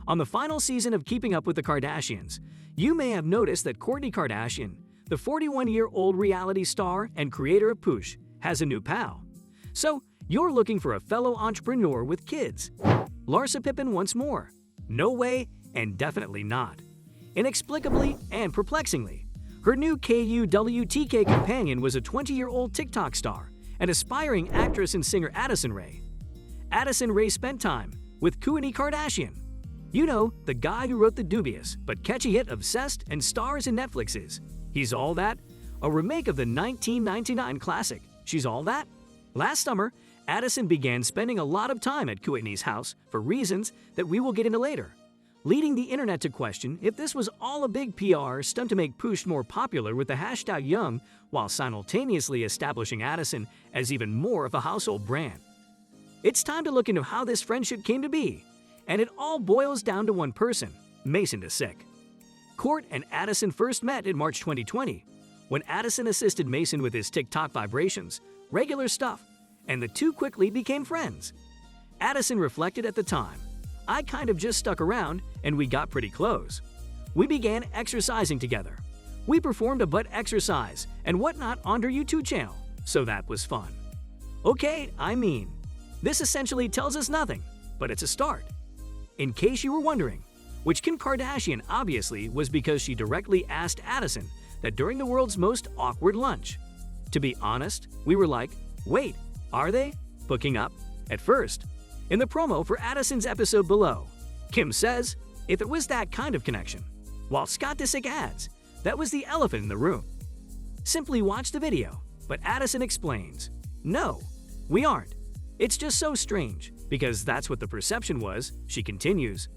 On the final season of Keeping Up with the Kardashians, you may have noticed that Kourtney Kardashian, the 41-year-old reality star and creator of Poosh, has a new pal. So, you're looking for a fellow entrepreneur with kids. Larsa Pippen once more. No way, and definitely not. Inexplicably and perplexingly, her new KUWTK companion was a 20-year-old TikTok star and aspiring actress and singer Addison Rae. Addison Rae spent time with Kourtney Kardashian. You know, the guy who wrote the dubious but catchy hit Obsessed and stars in Netflix's He's All That, a remake of the 1999 classic She's All That. Last summer, Addison began spending a lot of time at Kourtney's house for reasons that we will get into later, leading the internet to question if this was all a big PR stunt to make Poosh more popular with the hashtag Young while simultaneously establishing Addison as even more of a household brand. It's time to look into how this friendship came to be, and it all boils down to one person, Mason Disick. Kourt and Addison first met in March 2020, when Addison assisted Mason with his TikTok vibrations, regular stuff, and the two quickly became friends. Addison reflected at the time, "I kind of just stuck around and we got pretty close. We began exercising together. We performed a butt exercise and whatnot on her YouTube channel, so that was fun." Okay, this essentially tells us nothing, but it's a start. In case you were wondering, which Kim Kardashian obviously was because she directly asked Addison that during the world's most awkward lunch. To be honest, we were like, wait, are they hooking up? At first. In the promo for Addison's episode below, Kim says, if it was that kind of connection, while Scott Disick adds, that was the elephant in the room. Simply watch the video, but Addison explains, no, we aren't. It's just so strange, because that's what the perception was, she continues.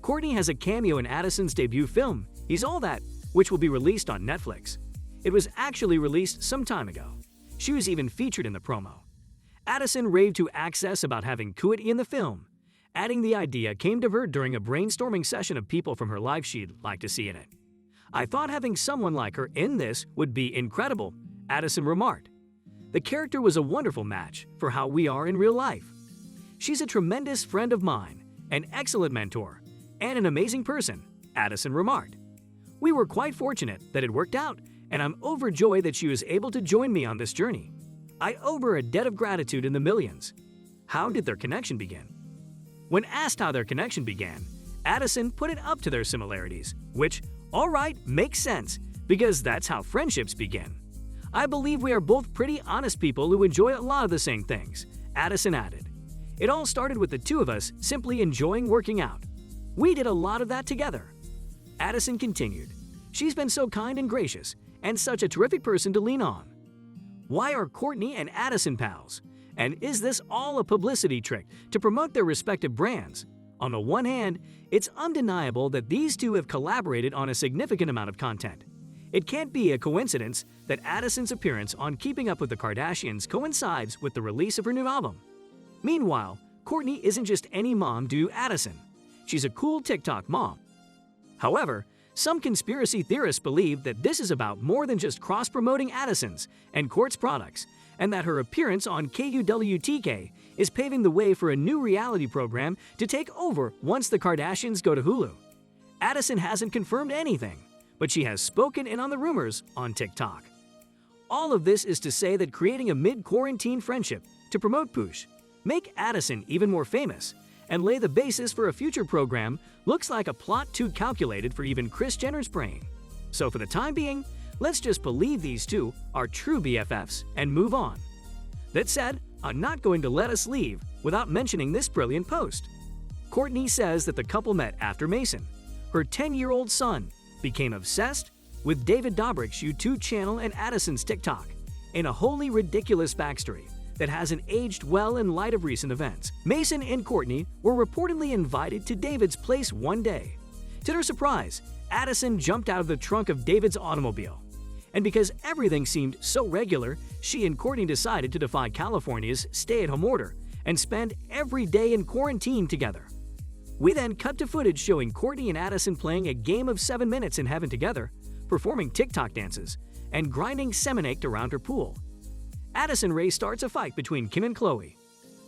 Kourtney has a cameo in Addison's debut film, He's All That, which will be released on Netflix. It was actually released some time ago. She was even featured in the promo. Addison raved to Access about having Kourtney in the film, adding the idea came to her during a brainstorming session of people from her life she'd like to see in it. "I thought having someone like her in this would be incredible," Addison remarked. "The character was a wonderful match for how we are in real life. She's a tremendous friend of mine, an excellent mentor, and an amazing person," Addison remarked. "We were quite fortunate that it worked out, and I'm overjoyed that she was able to join me on this journey. I owe her a debt of gratitude in the millions." How did their connection begin? When asked how their connection began, Addison put it up to their similarities, which, alright, makes sense, because that's how friendships begin. "I believe we are both pretty honest people who enjoy a lot of the same things," Addison added. "It all started with the two of us simply enjoying working out. We did a lot of that together." Addison continued, "She's been so kind and gracious, and such a terrific person to lean on." Why are Kourtney and Addison pals? And is this all a publicity trick to promote their respective brands? On the one hand, it's undeniable that these two have collaborated on a significant amount of content. It can't be a coincidence that Addison's appearance on Keeping Up with the Kardashians coincides with the release of her new album. Meanwhile, Kourtney isn't just any mom to Addison. She's a cool TikTok mom. However, some conspiracy theorists believe that this is about more than just cross-promoting Addison's and Kourt's products, and that her appearance on KUWTK is paving the way for a new reality program to take over once the Kardashians go to Hulu. Addison hasn't confirmed anything, but she has spoken in on the rumors on TikTok. All of this is to say that creating a mid-quarantine friendship to promote Poosh, make Addison even more famous, and lay the basis for a future program looks like a plot too calculated for even Kris Jenner's brain. So for the time being, let's just believe these two are true BFFs and move on. That said, I'm not going to let us leave without mentioning this brilliant post. Kourtney says that the couple met after Mason, her 10-year-old son, became obsessed with David Dobrik's YouTube channel and Addison's TikTok, in a wholly ridiculous backstory that hasn't aged well in light of recent events. Mason and Kourtney were reportedly invited to David's place one day. To their surprise, Addison jumped out of the trunk of David's automobile. And because everything seemed so regular, she and Kourtney decided to defy California's stay-at-home order and spend every day in quarantine together. We then cut to footage showing Kourtney and Addison playing a game of 7 minutes in heaven together, performing TikTok dances, and grinding seminake around her pool. Addison Rae starts a fight between Kim and Khloe.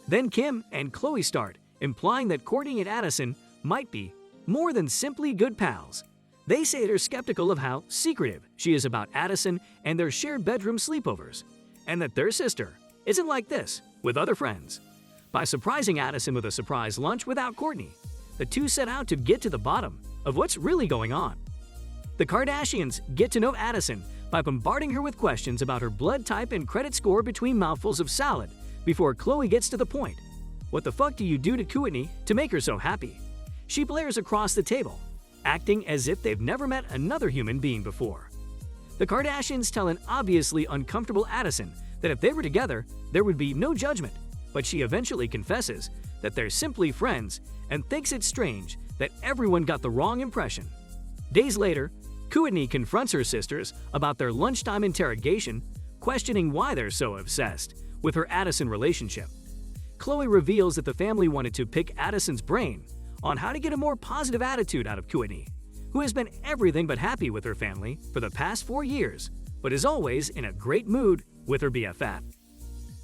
Then Kim and Khloe start, implying that Kourtney and Addison might be more than simply good pals. They say they're skeptical of how secretive she is about Addison and their shared bedroom sleepovers, and that their sister isn't like this with other friends. By surprising Addison with a surprise lunch without Kourtney, the two set out to get to the bottom of what's really going on. The Kardashians get to know Addison by bombarding her with questions about her blood type and credit score between mouthfuls of salad before Khloe gets to the point. What the fuck do you do to Kourtney to make her so happy? She blares across the table, acting as if they've never met another human being before. The Kardashians tell an obviously uncomfortable Addison that if they were together, there would be no judgment, but she eventually confesses that they're simply friends and thinks it's strange that everyone got the wrong impression. Days later, Kourtney confronts her sisters about their lunchtime interrogation, questioning why they're so obsessed with her Addison relationship. Khloe reveals that the family wanted to pick Addison's brain on how to get a more positive attitude out of Kourtney, who has been everything but happy with her family for the past 4 years, but is always in a great mood with her BFF.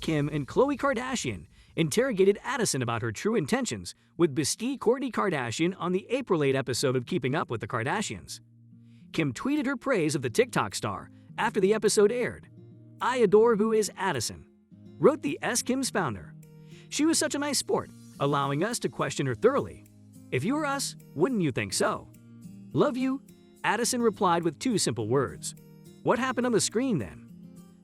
Kim and Khloe Kardashian interrogated Addison about her true intentions with bestie Kourtney Kardashian on the April 8 episode of Keeping Up with the Kardashians. Kim tweeted her praise of the TikTok star after the episode aired. "I adore who is Addison," wrote the Kim's founder. "She was such a nice sport, allowing us to question her thoroughly. If you were us, wouldn't you think so? Love you," Addison replied with 2 simple words. What happened on the screen then?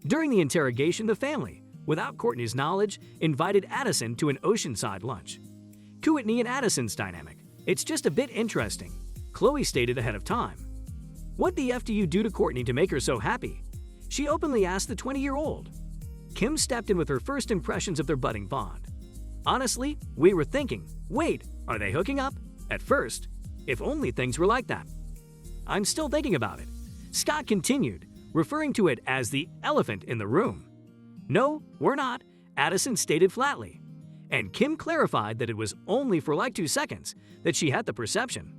During the interrogation, the family, without Kourtney's knowledge, invited Addison to an oceanside lunch. Kourtney and Addison's dynamic, "It's just a bit interesting," Khloe stated ahead of time. "What the F do you do to Kourtney to make her so happy?" she openly asked the 20-year-old. Kim stepped in with her first impressions of their budding bond. "Honestly, we were thinking, wait, are they hooking up? At first. If only things were like that. I'm still thinking about it," Scott continued, referring to it as the elephant in the room. "No, we're not," Addison stated flatly. And Kim clarified that it was only for like 2 seconds that she had the perception.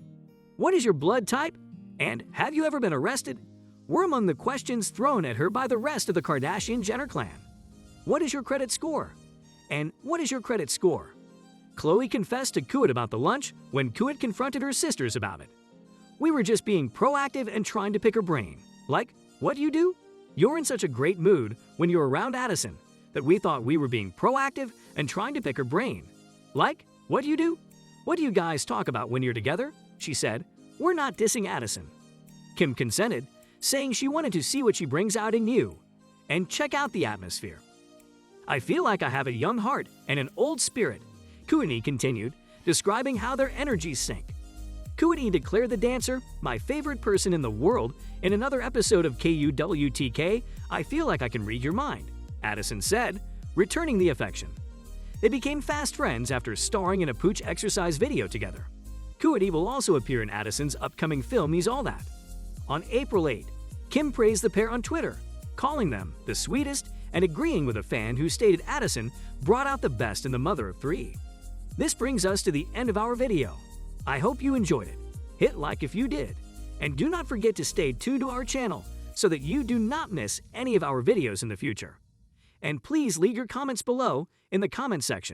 "What is your blood type? And have you ever been arrested?" were among the questions thrown at her by the rest of the Kardashian-Jenner clan. "What is your credit score? And what is your credit score?" Khloe confessed to Kourt about the lunch when Kourt confronted her sisters about it. "We were just being proactive and trying to pick her brain. Like, what you do? You're in such a great mood when you're around Addison that we thought we were being proactive and trying to pick her brain. Like, what you do? What do you guys talk about when you're together?" she said. "We're not dissing Addison." Kim consented, saying she wanted to see what she brings out in you and check out the atmosphere. "I feel like I have a young heart and an old spirit," Kourtney continued, describing how their energies sync. Kourtney declared the dancer my favorite person in the world in another episode of KUWTK, "I feel like I can read your mind," Addison said, returning the affection. They became fast friends after starring in a pooch exercise video together. Kourtney will also appear in Addison's upcoming film He's All That. On April 8, Kim praised the pair on Twitter, calling them the sweetest and agreeing with a fan who stated Addison brought out the best in the mother of 3. This brings us to the end of our video. I hope you enjoyed it. Hit like if you did. And do not forget to stay tuned to our channel so that you do not miss any of our videos in the future. And please leave your comments below in the comment section.